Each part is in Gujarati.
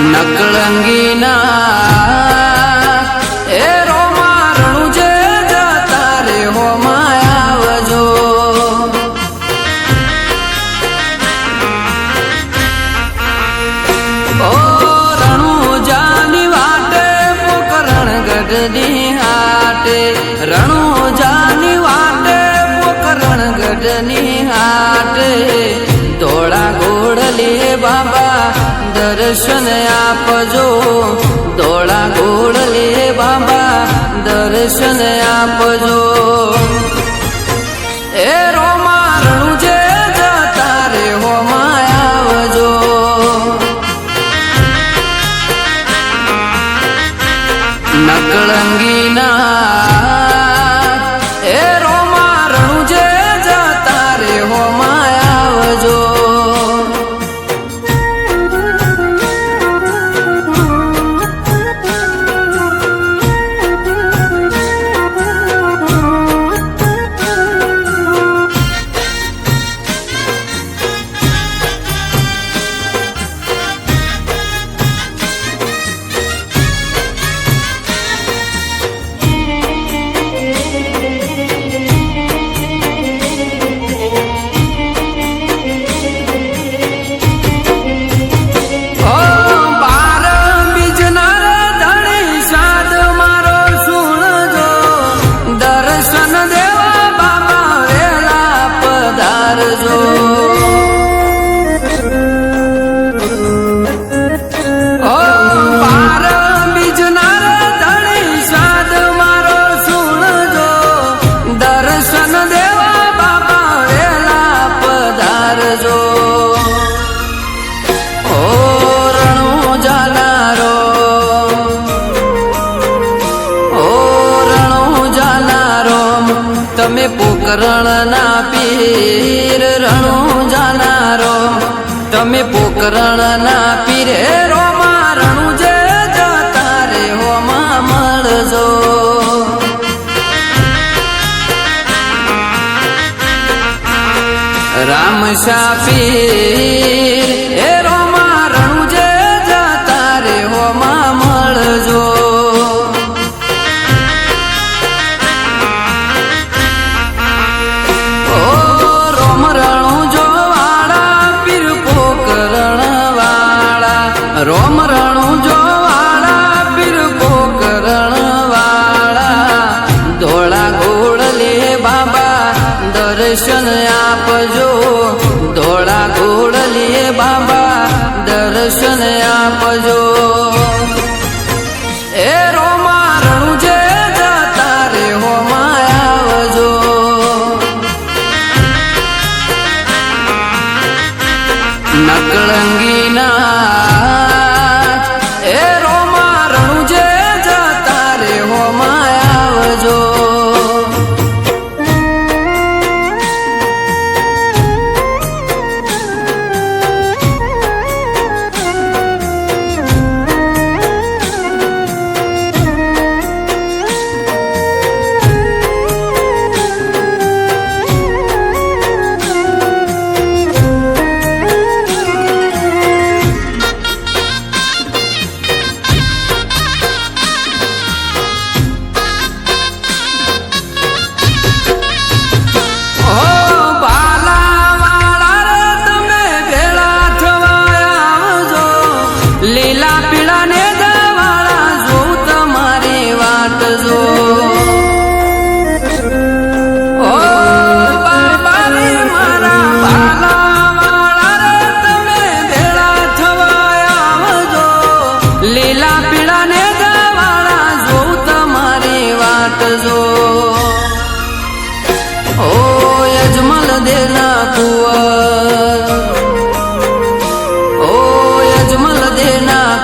નકળંગીના એ રોમારણું જે જતા રે હોમાં આવજો. ઓ રણુજાની વાટે પોકરણ ગઢની હાટે, રણુજાની વાટે પોકરણ ગઢની હાટે, ધોળા ઘોડલે બાબા દર્શન આપજો, ધોળા ઘોડલે બાબા દર્શન આપજો. એ રોમારણું જે જતા રે હોમાં આવજો. નકળંગીના એ રોમારણું જે જતા રે હોમાં આવજો. તમે પોકરણ ના પીર રણુજાનારો, તમે પોકરણ ના પીર રોમારણું જે જતા રે હોમાં મળજો. રામશા પીર એ રોમારણું જે જતા રે હોમાં મળજો. રોમ રણું જો વાળા પીર પોકરણ વાળા, ધોળા ઘોડલે બાબા દર્શન આપજો, ધોળા ઘોડલે બાબા દર્શન આપજો. એ રોમારણું જે જતા રે હોમાં આવજો. નકળંગીના લીલા પીળા ને દવાળા જોઉં તમારી વાટ જો. ઓ બાબા રે મારા ભાલા વાળા રે તમે ભેળા થવા આવજો, લીલા પીળા ને દવાળા જોઉં તમારી વાટ જો. ઓ યજમલ દેના કુંવર,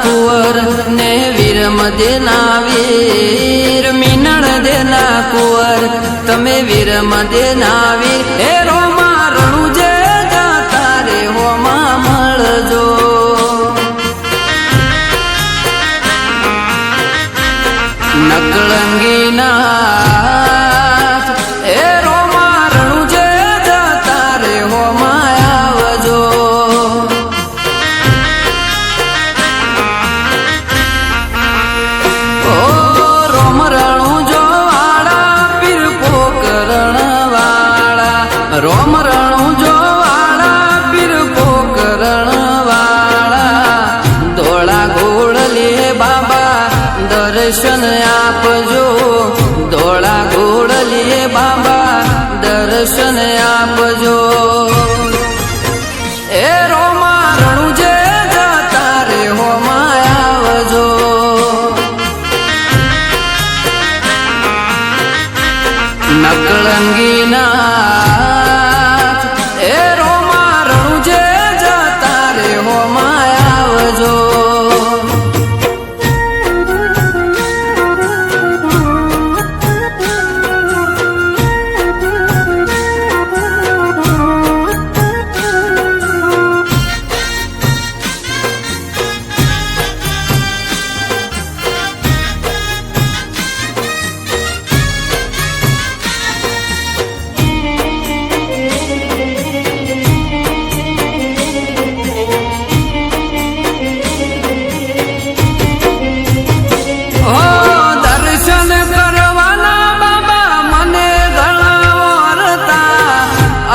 કુંવર ને વીરમ દેના વીર, મીનળ દેના કુંવર તમે વીરમ દેના વીર. એ રોમારણું જે જતા રે હોમાં મળજો. નકળંગીના એ રોમારણું જે જતા રે હોમાં આવજો. દર્શન આપજો ધોળા ઘોડલીએ બાબા દર્શન આપજો એ રોમા રણુજે જતા રે હોમાં આવજો નકળંગી નાથ એ રોમા રણુજે જતા રે હોમાં આવજો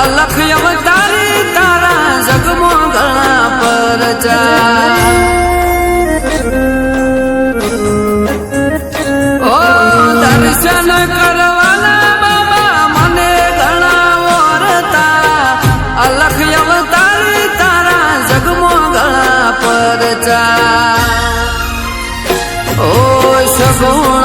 લખ અવતારી તારા જગમો ઘણા પરચા ઓ દર્શન કરવાના બાબા મને ઘણા ઓરતા લખ અવતારી તારા જગમો ઘણા પરચા ઓ સગુણ